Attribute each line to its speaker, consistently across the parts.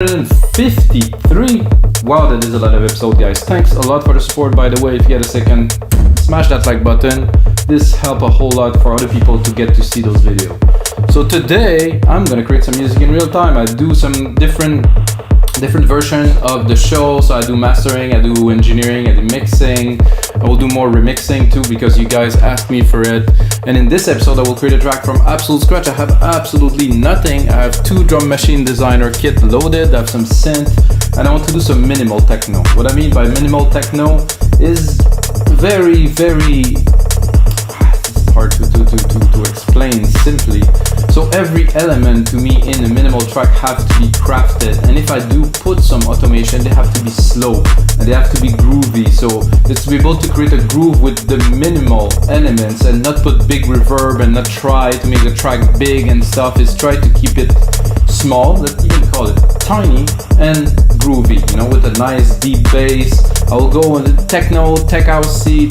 Speaker 1: 153. Wow, that is a lot of episode, guys. Thanks a lot for the support, by the way. If you get a second, smash that like button. This helps a whole lot for other people to get to see those videos. So today I'm gonna create some music in real time. I do some different version of the show. So I do mastering, I do engineering, I do mixing. I will do more remixing too because you guys asked me for it. And in this episode I will create a track from absolute scratch. I have absolutely nothing. I have two drum machine designer kit loaded. I have some synth and I want to do some minimal techno. What I mean by minimal techno is very hard to explain simply. So every element to me in a minimal track have to be crafted, and if I do put some automation, they have to be slow and they have to be groovy. So it's to be able to create a groove with the minimal elements and not put big reverb and not try to make the track big and stuff. Is try to keep it small, let's even call it tiny and groovy, you know, with a nice deep bass. I will go on the techno, tech house C,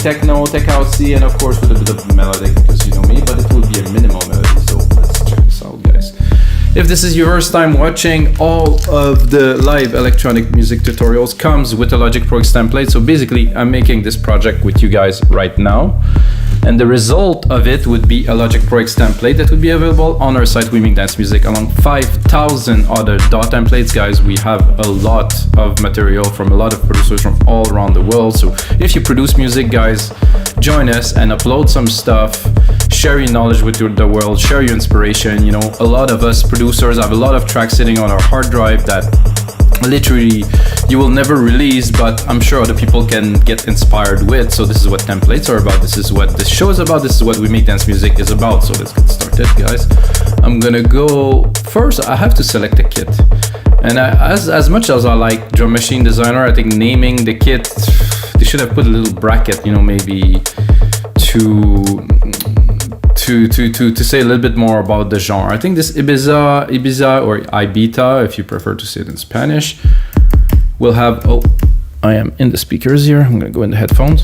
Speaker 1: and of course with a bit of melodic because you know me, but it will be a minimal melody. So let's check this out, guys. If this is your first time watching, all of the live electronic music tutorials comes with a Logic Pro X template. So basically I'm making this project with you guys right now. And the result of it would be a Logic Pro X template that would be available on our site, We Make Dance Music, along 5,000 other DAW templates. Guys, we have a lot of material from a lot of producers from all around the world. So if you produce music, guys, join us and upload some stuff. Share your knowledge with the world, share your inspiration. You know, a lot of us producers have a lot of tracks sitting on our hard drive that literally you will never release, but I'm sure other people can get inspired with. So this is what templates are about, this is what this show is about, this is what We Make Dance Music is about. So let's get started, guys. I'm gonna go first. I have to select a kit, and as much as I like Drum Machine Designer, I think naming the kit, they should have put a little bracket, you know, maybe to say a little bit more about the genre. I think this Ibiza or Ibita, if you prefer to say it in Spanish, will have, oh, I am in the speakers here, I'm gonna go in the headphones.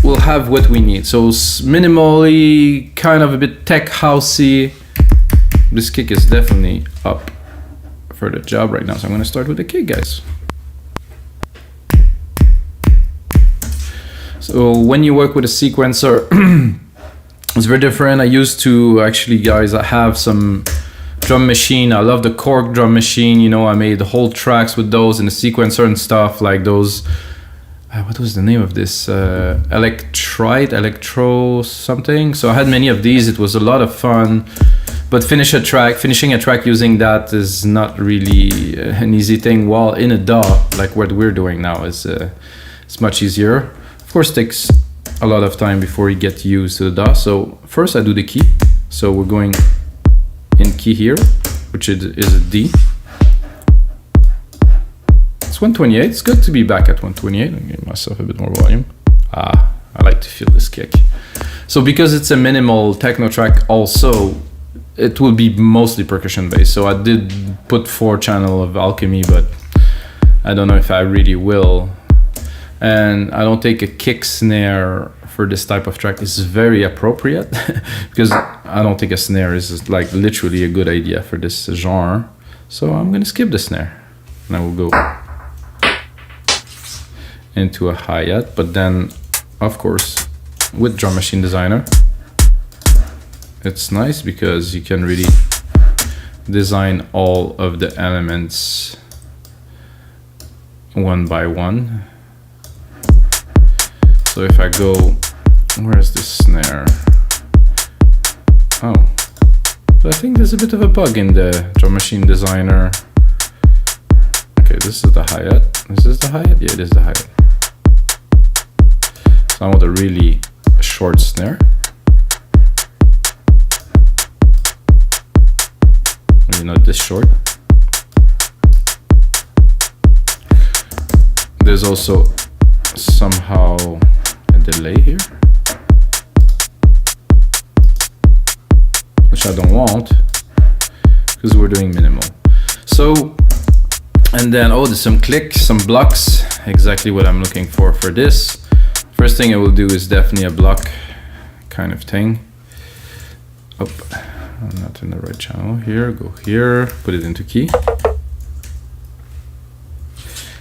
Speaker 1: We'll have what we need. So minimally, kind of a bit tech housey. This kick is definitely up for the job right now. So I'm gonna start with the kick, guys. So when you work with a sequencer, it's very different. I used to actually, guys, I have some drum machine. I love the Korg drum machine. You know, I made the whole tracks with those and the sequencer and stuff like those. What was the name of this? Electro something. So I had many of these. It was a lot of fun. But finishing a track using that is not really an easy thing. While in a DAW, like what we're doing now, is it's much easier. Of course, it takes a lot of time before you get used to the DAW. So first I do the key. So we're going in key here, which is a D. It's 128. It's good to be back at 128. I'm giving myself a bit more volume. I like to feel this kick. So because it's a minimal techno track also, it will be mostly percussion based. So I did put 4-channel of Alchemy, but I don't know if I really will. And I don't take a kick snare for this type of track. It's very appropriate because I don't think a snare is like literally a good idea for this genre. So I'm gonna skip the snare and I will go into a hi-hat. But then, of course, with Drum Machine Designer, it's nice because you can really design all of the elements one by one. So if I go, where's the snare? Oh, but I think there's a bit of a bug in the Drum Machine Designer. Okay, this is the hi-hat. Is this the hi-hat? Yeah, it is the hi-hat. So I want a really short snare. Maybe not this short. There's also somehow delay here, which I don't want because we're doing minimal. So, and then, oh, there's some clicks, some blocks, exactly what I'm looking for this. First thing I will do is definitely a block kind of thing. Oh, I'm not in the right channel here. Go here, put it into key.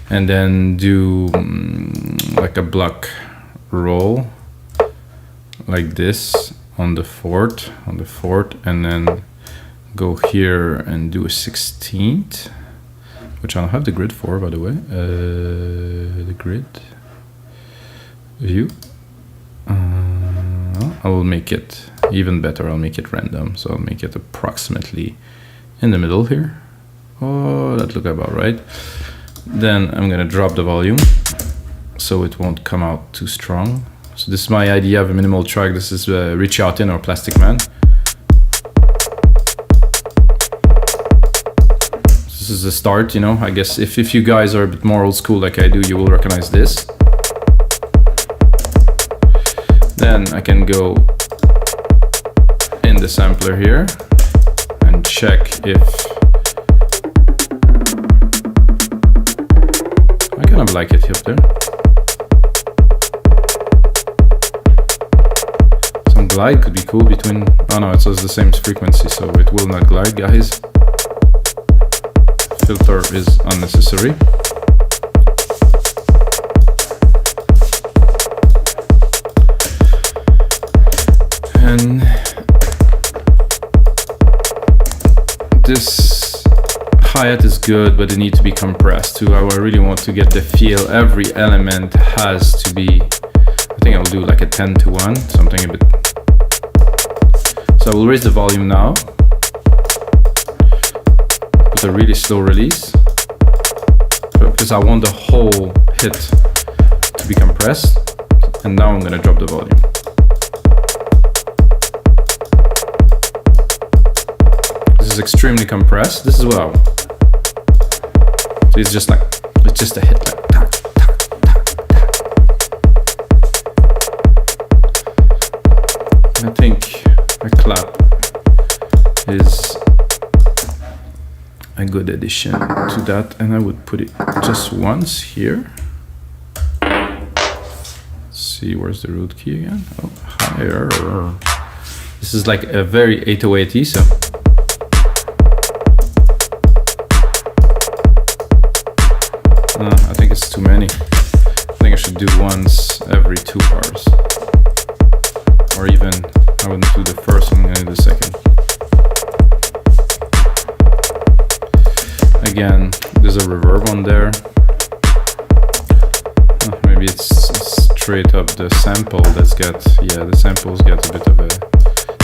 Speaker 1: and then do like a block roll like this on the fourth, and then go here and do a 16th, which I don't have the grid for, by the way. The grid view. I will make it even better. I'll make it random, so I'll make it approximately in the middle here. Oh, that look about right. Then I'm gonna drop the volume so it won't come out too strong. So this is my idea of a minimal track. This is Richie Hawtin or Plastic Man. This is the start, you know. I guess if you guys are a bit more old school like I do, you will recognize this. Then I can go in the sampler here and check if I kind of like it up there. Some glide could be cool between. Oh no, it says the same frequency, so it will not glide, guys. Filter is unnecessary. And this hi-hat is good, but it needs to be compressed too. I really want to get the feel. Every element has to be, I think I'll do like a 10-to-1, something a bit. So I will raise the volume now with a really slow release, because I want the whole hit to be compressed. And now I'm gonna drop the volume. This is extremely compressed. This is what I want. So it's just like, it's just a hit like tack, tack, tack, tack. I think a clap is a good addition to that, and I would put it just once here. Let's see, where's the root key again? Oh, higher. This is like a very 808-y, so. I think it's too many. I think I should do once every 2 bars. Or even, I wouldn't do the first one, I'm gonna do the second. Again, there's a reverb on there. Maybe it's straight up the sample that's got, yeah, the samples get a bit of a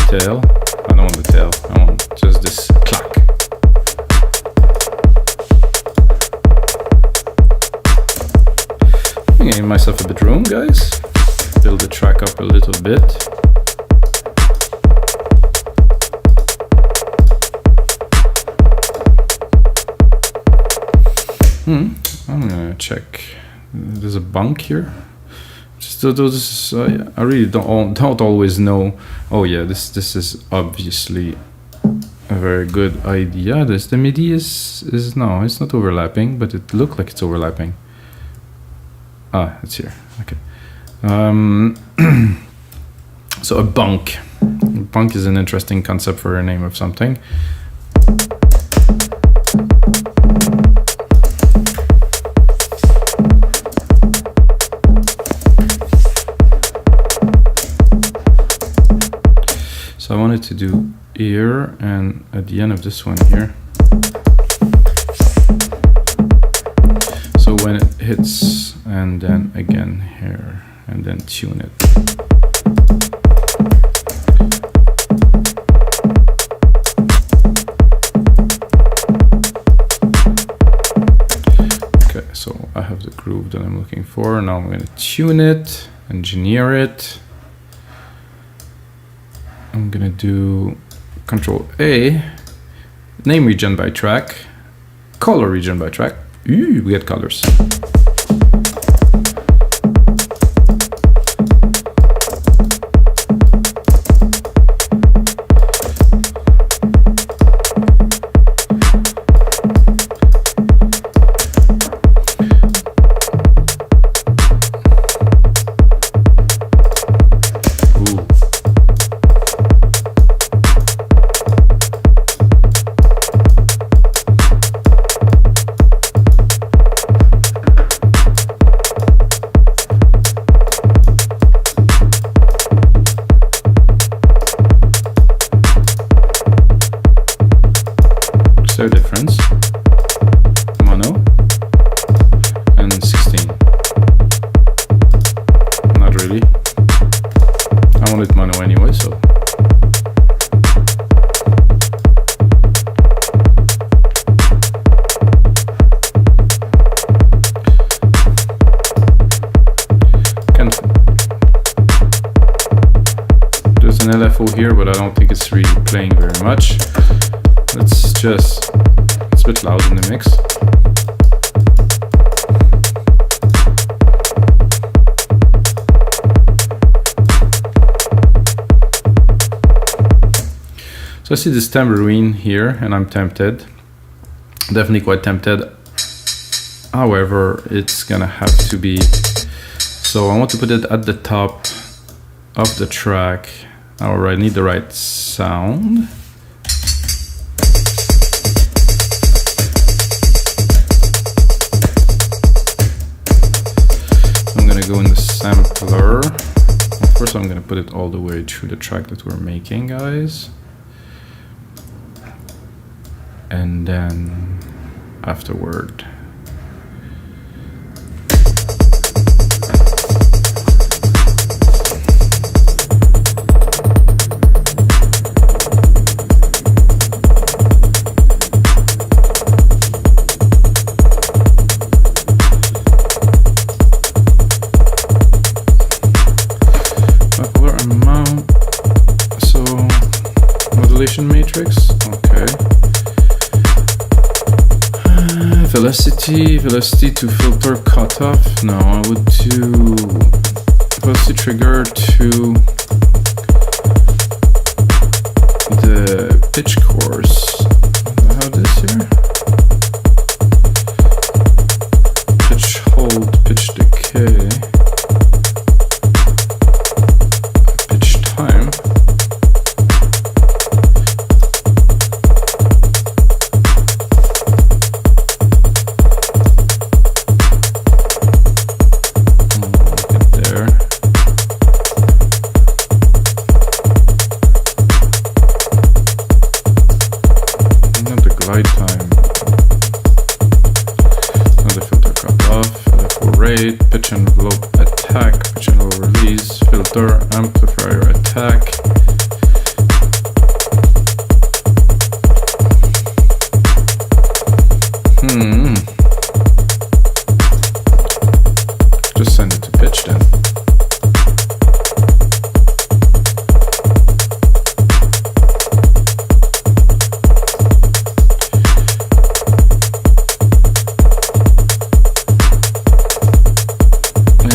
Speaker 1: tail. I don't want the tail, I want just this clack. I'm giving myself a bit room, guys. Build the track up a little bit. I'm gonna check. There's a bunk here. Just those. I really don't always know. Oh yeah, this is obviously a very good idea. The MIDI is no, it's not overlapping, but it looked like it's overlapping. Ah, it's here. Okay. So a bunk. A bunk is an interesting concept for a name of something. So I wanted to do here and at the end of this one here. So when it hits, and then again here, and then tune it. Okay, so I have the groove that I'm looking for. Now I'm going to tune it, engineer it. I'm going to do Control A, name region by track, color region by track. Ooh, we get colors. LFO here, but I don't think it's really playing very much. It's a bit loud in the mix. So I see this tambourine here and I'm tempted, definitely quite tempted. However, it's gonna have to be, so I want to put it at the top of the track. Alright, I need the right sound. I'm gonna go in the sampler. First I'm gonna put it all the way through the track that we're making, guys. And then afterward, color amount, so modulation matrix, okay. Velocity to filter cutoff. No, I would do velocity trigger to the pitch course. I have this here. Pitch hold, pitch decay, pitch time. Pitch envelope attack, pitch envelope release, filter, amplifier attack. Just send it to pitch then.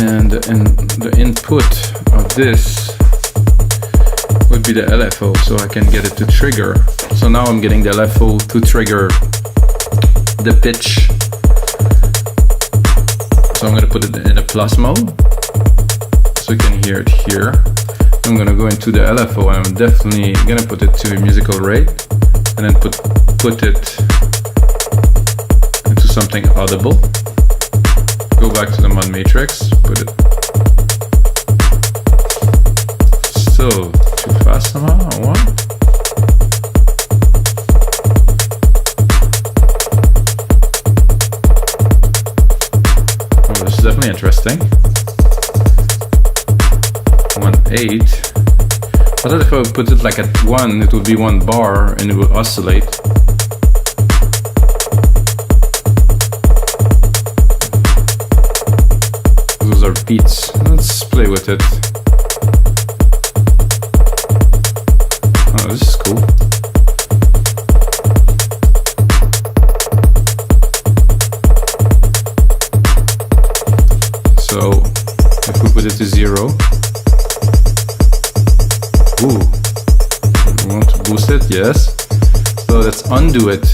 Speaker 1: And the input of this would be the LFO, so I can get it to trigger. So now I'm getting the LFO to trigger the pitch. So I'm going to put it in a plus mode, so you can hear it here. I'm going to go into the LFO, and I'm definitely going to put it to a musical rate, and then put it into something audible. Go back to the mod matrix, put it still too fast somehow, or what? Oh, this is definitely interesting. 1.8. I thought if I put it like at 1, it would be 1 bar and it would oscillate. Those are beats. Let's play with it. Oh, this is cool. So, if we put it to 0. Ooh. We want to boost it? Yes. So let's undo it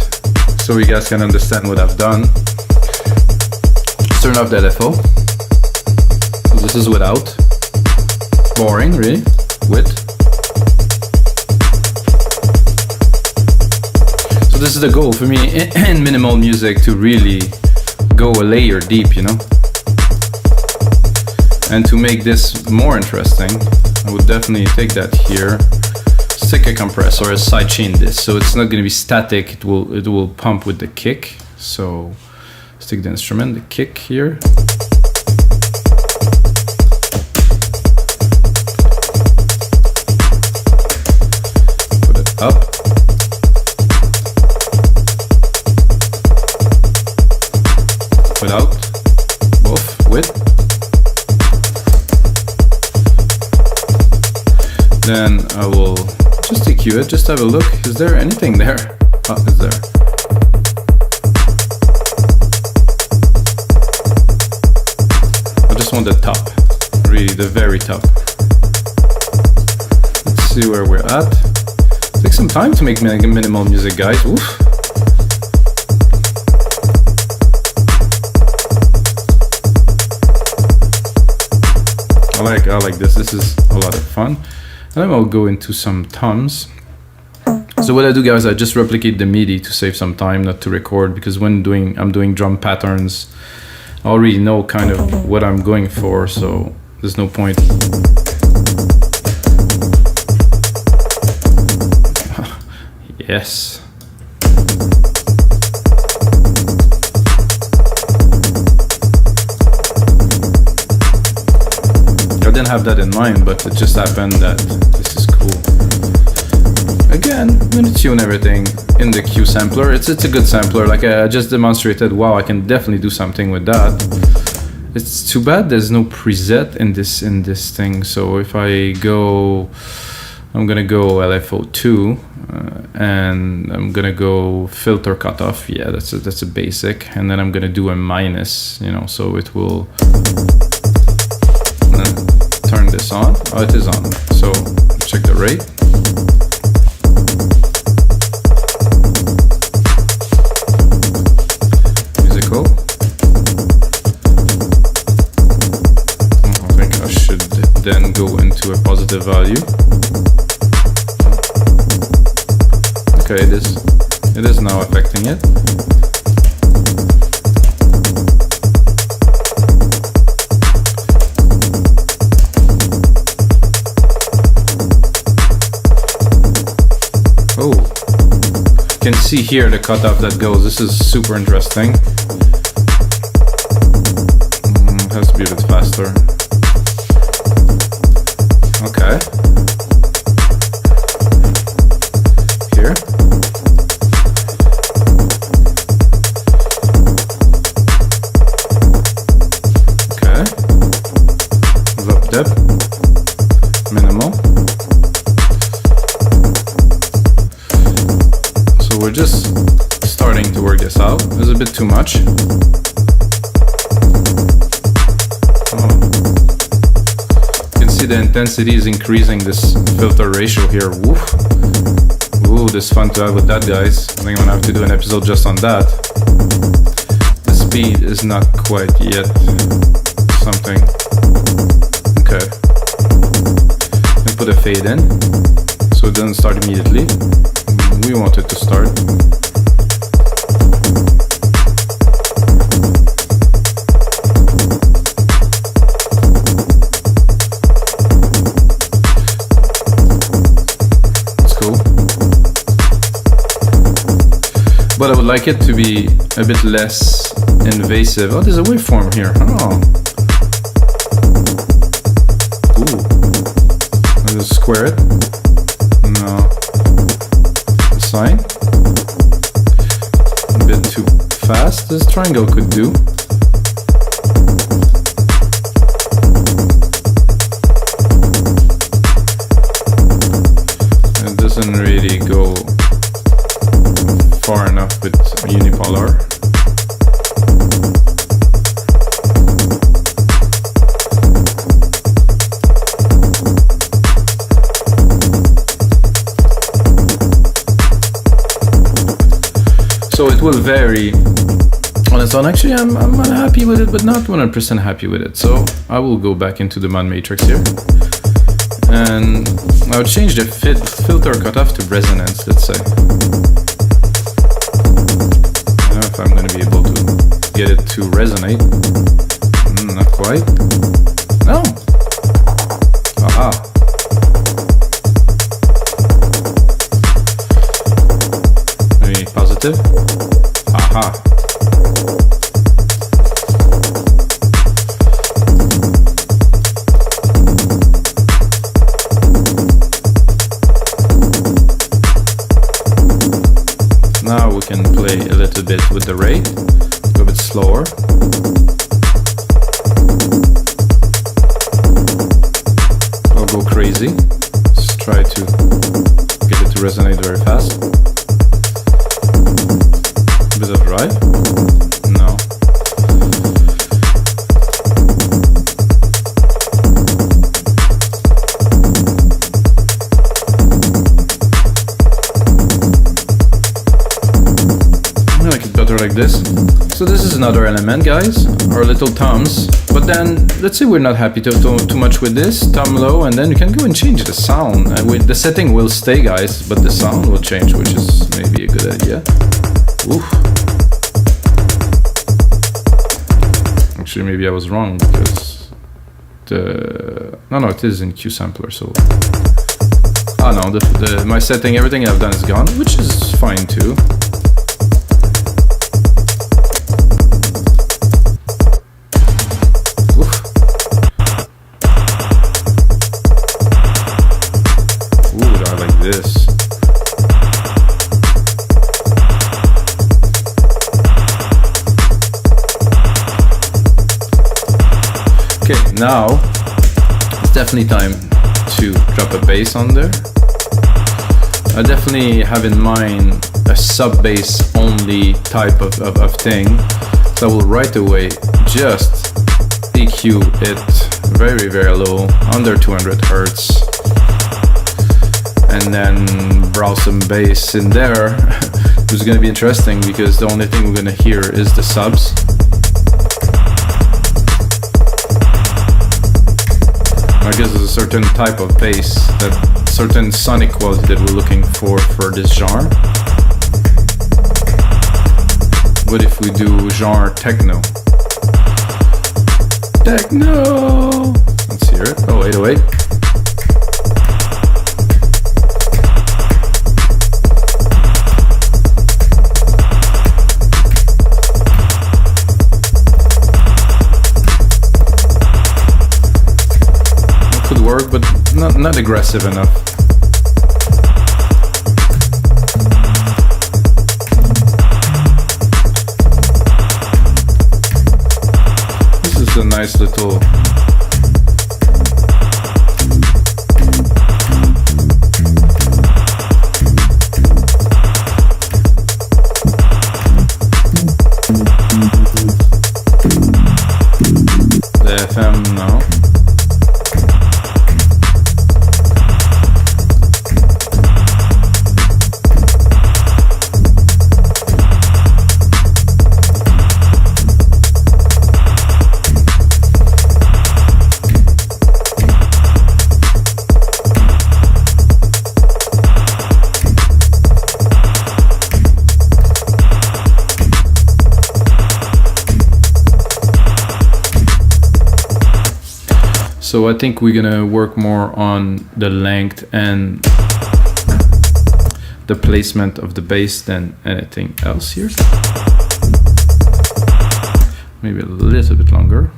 Speaker 1: so you guys can understand what I've done. Let's turn off the LFO. This is without. Boring, really. With. So this is the goal for me in minimal music, to really go a layer deep, you know. And to make this more interesting, I would definitely take that here, stick a compressor, a sidechain this, so it's not going to be static. It will pump with the kick. So stick the instrument, the kick here. Up. Without. Both. With. Then I will just EQ it, just have a look. Is there anything there? Oh, is there? I just want the top, really the very top. Let's see where we're at. Take some time to make minimal music, guys. Oof. I like this. This is a lot of fun. And then I'll go into some toms. So what I do, guys, I just replicate the MIDI to save some time, not to record, because when I'm doing drum patterns, I already know kind of what I'm going for, so there's no point. Yes. I didn't have that in mind, but it just happened that this is cool. Again, I'm gonna tune everything in the Q sampler. It's a good sampler. Like I just demonstrated, wow, I can definitely do something with that. It's too bad there's no preset in this thing. So if I go, I'm gonna go LFO2 and I'm gonna go filter cutoff. Yeah, that's a basic, and then I'm gonna do a minus. You know, so it will. Turn this on. Oh, it is on. So check the rate. Musical. I think I should then go into a positive value. Okay, it is now affecting it. Oh, you can see here the cutoff that goes. This is super interesting. It has to be a bit faster. Okay. Here. Okay. Drop depth. Minimal. We're just starting to work this out. It's a bit too much. Oh. You can see the intensity is increasing this filter ratio here. Woof. Ooh, this is fun to have with that, guys. I think I'm gonna have to do an episode just on that. The speed is not quite yet something. Okay. And put a fade in so it doesn't start immediately. We want it to start. It's cool. But I would like it to be a bit less invasive. Oh, there's a waveform here. Oh. Ooh. I'll just square it. No. Sign. A bit too fast, this triangle could do. It doesn't really go far enough with unipolar. So it will vary on its own. Actually, I'm happy with it, but not 100% happy with it. So I will go back into the mod matrix here. And I would change the filter cutoff to resonance, let's say. I don't know if I'm going to be able to get it to resonate. Not quite. No. Aha. Maybe positive. Aha. Now we can play a little bit with the rate, go a bit slower. I'll go crazy. Let's try try to get it to resonate very fast. A bit of dry? No. I like it better like this. So this is another element, guys, our little toms. But then, let's say we're not happy too much with this, tom low, and then you can go and change the sound. The setting will stay, guys, but the sound will change, which is maybe a good idea. Oof. Actually, maybe I was wrong, because no, it is in Q sampler, so... Ah no, my setting, everything I've done is gone, which is fine too. This. Okay, now it's definitely time to drop a bass on there. I definitely have in mind a sub bass only type of thing, so I will right away just EQ it very, very low, under 200 Hertz. And then browse some bass in there. It's gonna be interesting because the only thing we're gonna hear is the subs. I guess there's a certain type of bass, that certain sonic quality that we're looking for this genre. What if we do genre techno? Techno! Let's hear it. Oh, 808. Work, but not aggressive enough. This is a nice little the FM now. So I think we're gonna work more on the length and the placement of the bass than anything else here. Maybe a little bit longer.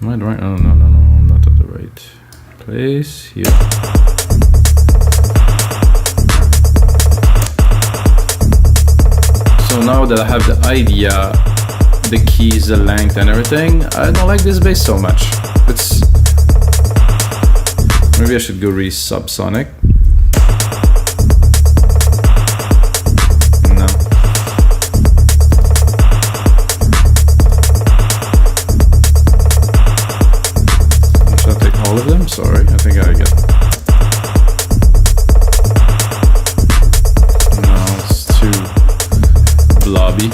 Speaker 1: Am I right? Oh, no, I'm not at the right place here. So now that I have the idea, the keys, the length and everything, I don't like this bass so much. Maybe I should go re-subsonic. All of them? Sorry, I think I get... No, it's too blobby.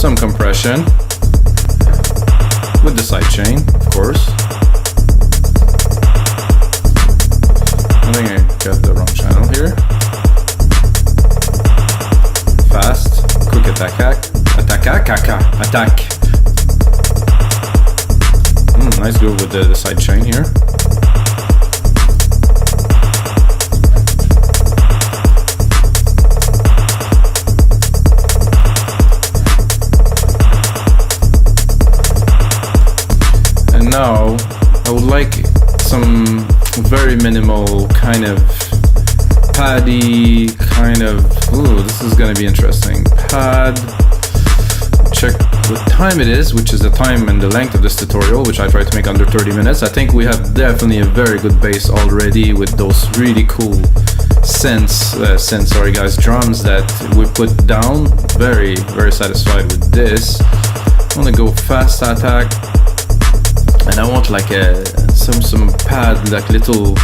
Speaker 1: some compression with the sidechain, of course. I think I got the wrong channel here. Fast, quick attack. Nice groove with the sidechain here. And now I would like some very minimal kind of paddy kind of, ooh, this is gonna be interesting. Pad, check what time it is, which is the time and the length of this tutorial, which I try to make under 30 minutes. I think we have definitely a very good base already with those really cool drums that we put down. Very, very satisfied with this. I wanna go fast attack, and I want like some pad, like little.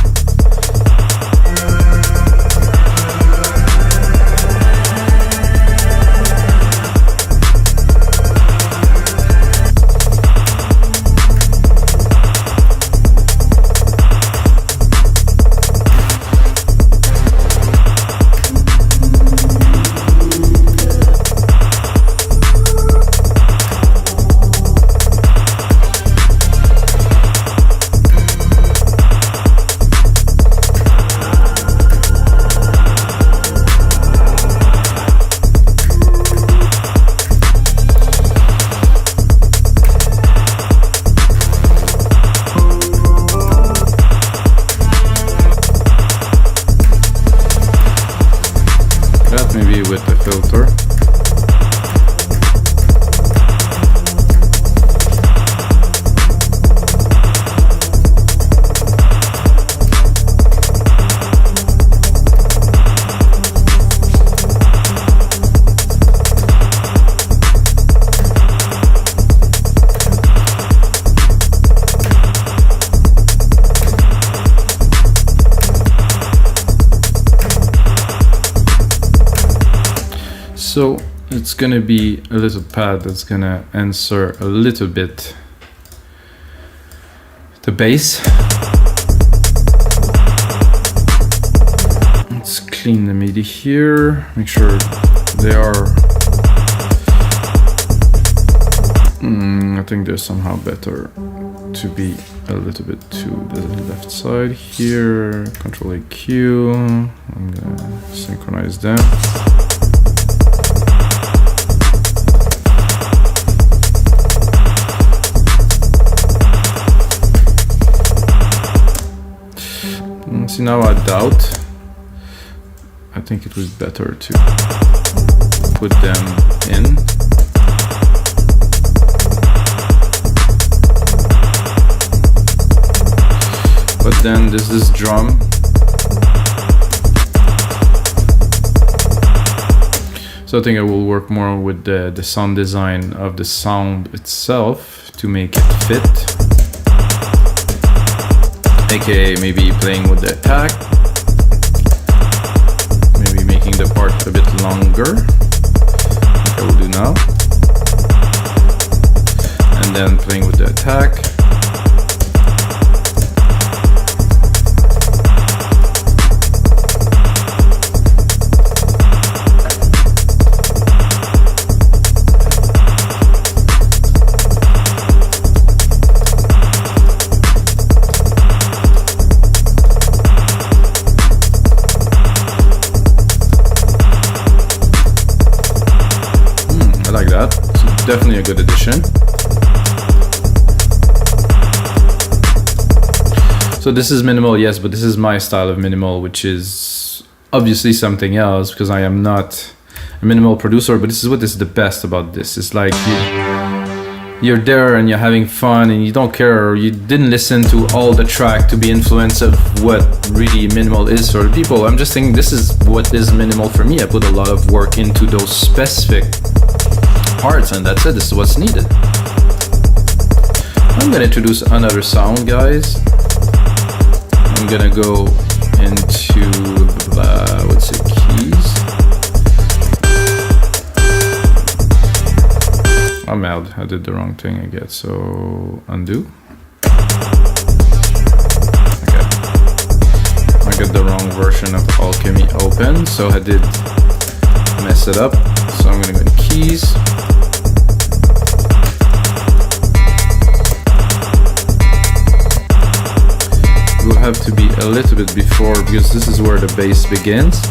Speaker 1: Maybe with the filter. So it's gonna be a little pad that's gonna answer a little bit the bass. Let's clean the MIDI here, make sure they are. I think they're somehow better to be a little bit to the left side here. Control AQ. I'm gonna synchronize them. See, now I doubt. I think it was better to put them in. But then there's this drum. So I think I will work more with the sound design of the sound itself to make it fit. AKA maybe playing with the attack, maybe making the part a bit longer, like I will do now, and then playing with the attack. Like that, so definitely a good addition. So this is minimal, yes, but this is my style of minimal, which is obviously something else because I am not a minimal producer, but this is what is the best about this. It's like you're there and you're having fun and you don't care, or you didn't listen to all the track to be influenced of what really minimal is for the people. I'm just saying this is what is minimal for me. I put a lot of work into those specific parts and that's it. This is what's needed. I'm gonna introduce another sound, guys. I'm gonna go into what's it, keys. merde, I did the wrong thing again. So undo. Okay, I got the wrong version of Alchemy open, so I did mess it up. So I'm gonna go to keys. Will have to be a little bit before, because this is where the bass begins.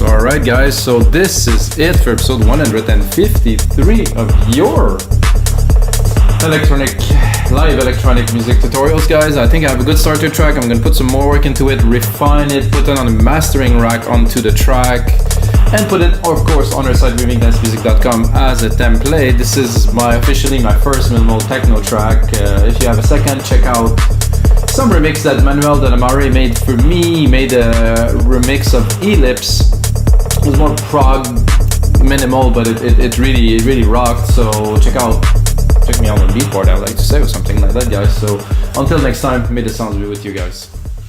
Speaker 1: Alright guys, so this is it for episode 153 of your live electronic music tutorials, guys. I think I have a good starter track. I'm gonna put some more work into it, refine it, put it on a mastering rack onto the track, and put it, of course, on our site remixdancemusic.com as a template. This is officially my first minimal techno track. If you have a second, check out some remix that Manuel de la Mare made for me. He made a remix of Ellipse. It was more prog minimal, but it really rocked. So check me out on Beatport, I would like to say, or something like that, guys. So until next time, may the sounds be with you guys.